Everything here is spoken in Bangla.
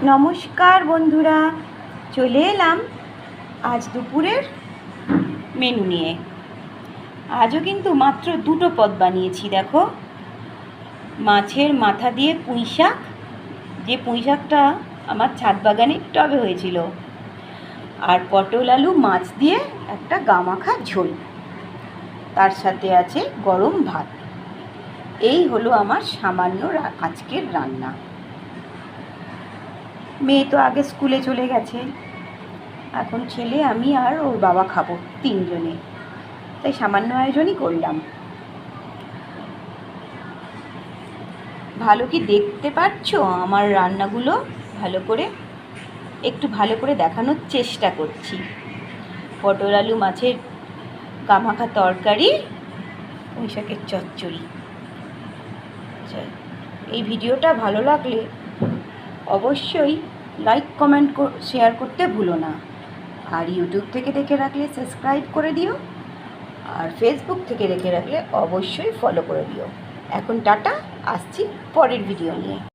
নমস্কার বন্ধুরা, চলে এলাম আজ দুপুরের মেনু নিয়ে। আজও কিন্তু মাত্র দুটো পদ বানিয়েছি। দেখো, মাছের মাথা দিয়ে পুঁই শাক, যে পুঁই শাকটা আমার ছাদ বাগানে টবে হয়েছিল, আর পটল আলু মাছ দিয়ে একটা গামাখা ঝোল, তার সাথে আছে গরম ভাত। এই হলো আমার সামান্য আজকের রান্না। মেয়ে তো আগে স্কুলে চলে গেছে, এখন ছেলে, আমি আর ওর বাবা খাবো, তিনজনে, তাই সামান্য আয়োজনই করলাম। ভালো কি দেখতে পাচ্ছো আমার রান্নাগুলো? একটু ভালো করে দেখানোর চেষ্টা করছি। পটল আলু মাছের গামাখা তরকারি, পুঁই শাকের চচ্চড়ি। এই ভিডিওটা ভালো লাগলে অবশ্যই লাইক, কমেন্ট, শেয়ার করতে ভুলো না। আর ইউটিউব থেকে দেখে রাখলে সাবস্ক্রাইব করে দিও, আর ফেসবুক থেকে দেখে রাখলে অবশ্যই ফলো করে দিও। এখন টাটা, আসছি পরের ভিডিও নিয়ে।